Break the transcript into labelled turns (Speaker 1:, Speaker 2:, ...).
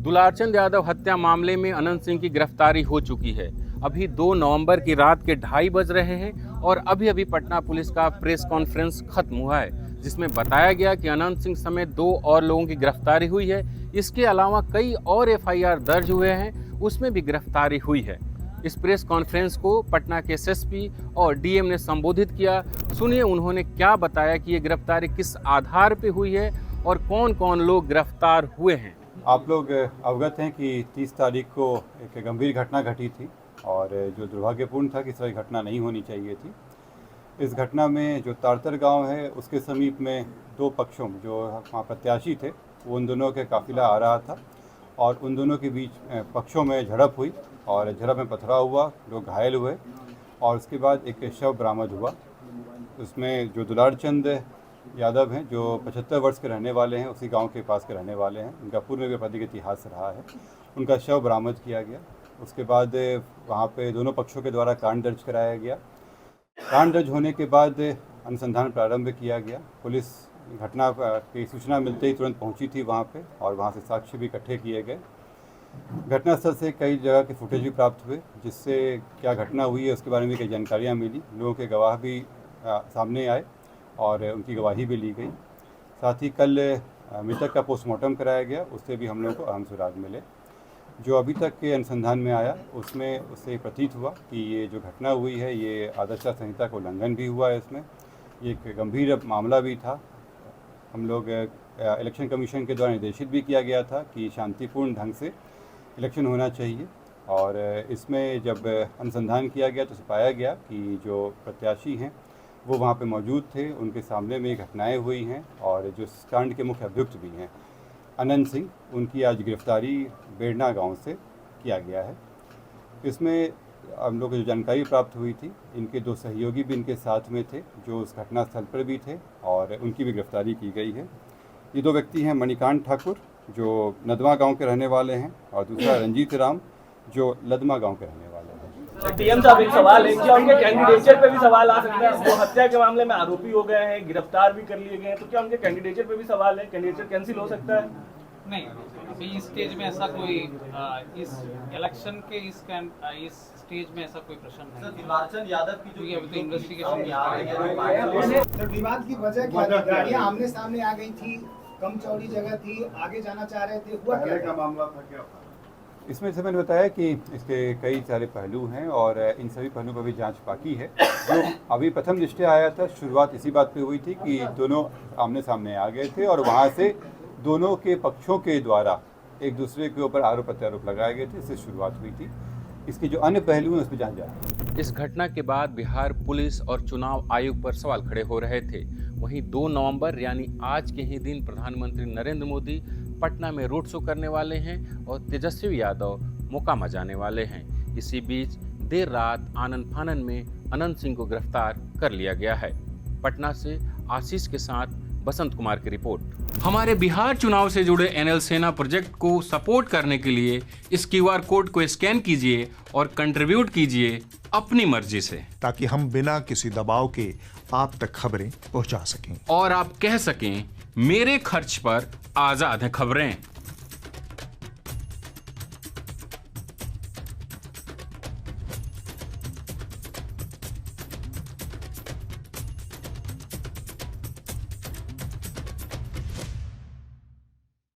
Speaker 1: दुलारचंद यादव हत्या मामले में अनंत सिंह की गिरफ्तारी हो चुकी है। अभी 2 नवंबर की रात के 2:30 बज रहे हैं और अभी पटना पुलिस का प्रेस कॉन्फ्रेंस खत्म हुआ है, जिसमें बताया गया कि अनंत सिंह समेत 2 और लोगों की गिरफ्तारी हुई है। इसके अलावा कई और FIR दर्ज हुए हैं, उसमें भी गिरफ्तारी हुई है। इस प्रेस कॉन्फ्रेंस को पटना के SSP और DM ने संबोधित किया। सुनिए उन्होंने क्या बताया कि ये गिरफ्तारी किस आधार पर हुई है और कौन कौन लोग गिरफ्तार हुए हैं।
Speaker 2: आप लोग अवगत हैं कि 30 तारीख को एक गंभीर घटना घटी थी और जो दुर्भाग्यपूर्ण था कि इस तरह की घटना नहीं होनी चाहिए थी। इस घटना में जो तारतर गांव है उसके समीप में 2 पक्षों में जो वहाँ प्रत्याशी थे वो उन दोनों के काफिला आ रहा था और उन दोनों के बीच पक्षों में झड़प हुई और झड़प में पथराव हुआ, लोग घायल हुए और उसके बाद एक शव बरामद हुआ। उसमें जो दुलारचंद यादव हैं जो 75 वर्ष के रहने वाले हैं, उसी गांव के पास के रहने वाले हैं, उनका पूर्व में भी आपराधिक इतिहास रहा है, उनका शव बरामद किया गया। उसके बाद वहां पे दोनों पक्षों के द्वारा कांड दर्ज कराया गया। कांड दर्ज होने के बाद अनुसंधान प्रारंभ किया गया। पुलिस घटना की सूचना मिलते ही तुरंत पहुंची थी वहां पे और वहां से साक्ष्य भी इकट्ठे किए गए। घटनास्थल से कई जगह के फुटेज भी प्राप्त हुए, जिससे क्या घटना हुई है उसके बारे में कई जानकारियाँ मिली। लोगों के गवाह भी सामने आए और उनकी गवाही भी ली गई। साथ ही कल मृतक का पोस्टमार्टम कराया गया, उससे भी हम लोगों को अहम सुराग मिले। जो अभी तक के अनुसंधान में आया उसमें उससे प्रतीत हुआ कि ये जो घटना हुई है ये आदर्श संहिता का उल्लंघन भी हुआ है। इसमें ये एक गंभीर मामला भी था। हम लोग इलेक्शन कमीशन के द्वारा निर्देशित भी किया गया था कि शांतिपूर्ण ढंग से इलेक्शन होना चाहिए और इसमें जब अनुसंधान किया गया तो पाया गया कि जो प्रत्याशी हैं वो वहाँ पे मौजूद थे, उनके सामने में घटनाएं हुई हैं और जो इस कांड के मुख्य अभियुक्त भी हैं अनंत सिंह, उनकी आज गिरफ्तारी बेड़ना गांव से किया गया है। इसमें हम लोग को जो जानकारी प्राप्त हुई थी, इनके 2 सहयोगी भी इनके साथ में थे जो उस घटनास्थल पर भी थे और उनकी भी गिरफ्तारी की गई है। ये 2 व्यक्ति हैं मणिकांत ठाकुर जो नदवा गाँव के रहने वाले हैं और दूसरा रंजीत राम जो लदमा गाँव के रहने वाले हैं।
Speaker 3: DM साहब एक सवाल है कि उनके कैंडिडेचर पे भी सवाल आ सकता है। वो हत्या के मामले में आरोपी हो गए हैं, गिरफ्तार भी कर लिए गए हैं, तो क्या उनके कैंडिडेचर पे भी सवाल है? कैंडिडेचर कैंसिल हो सकता है?
Speaker 4: नहीं, अभी इस स्टेज में ऐसा कोई इस इलेक्शन के इस स्टेज में ऐसा कोई प्रश्न नहीं है।
Speaker 5: दुलारचंद यादव की जो
Speaker 4: अभी तो इन्वेस्टिगेशन
Speaker 6: तो विवाद की वजह क्या थी? गाड़ियां आमने सामने आ गई थी, कम चौड़ी जगह थी, आगे जाना चाह रहे थे, हुआ क्या का मामला था? क्या
Speaker 2: इसमें से मैंने बताया कि इसके कई सारे पहलू हैं और इन सभी पहलुओं पर भी जांच बाकी है। जो अभी प्रथम दृष्टया आया था, शुरुआत इसी बात पे हुई थी कि दोनों आमने सामने आ गए थे और वहाँ से दोनों के पक्षों के द्वारा एक दूसरे के ऊपर आरोप प्रत्यारोप लगाए गए थे, इससे शुरुआत हुई थी। इसके जो अन्य पहलू हैं उस पर जांच जारी है।
Speaker 1: इस घटना के बाद बिहार पुलिस और चुनाव आयोग पर सवाल खड़े हो रहे थे। वहीं 2 नवंबर यानी आज के ही दिन प्रधानमंत्री नरेंद्र मोदी पटना में रोड शो करने वाले हैं और तेजस्वी यादव मोकामा जाने वाले हैं। इसी बीच देर रात आनन फानन में अनंत सिंह को गिरफ्तार कर लिया गया है। पटना से आशीष के साथ बसंत कुमार की रिपोर्ट। हमारे बिहार चुनाव से जुड़े NL सेना प्रोजेक्ट को सपोर्ट करने के लिए इस QR कोड को स्कैन कीजिए और कंट्रीब्यूट कीजिए अपनी मर्जी से,
Speaker 7: ताकि हम बिना किसी दबाव के आप तक खबरें पहुंचा सकें
Speaker 1: और आप कह सकें मेरे खर्च पर आजाद हैं खबरें।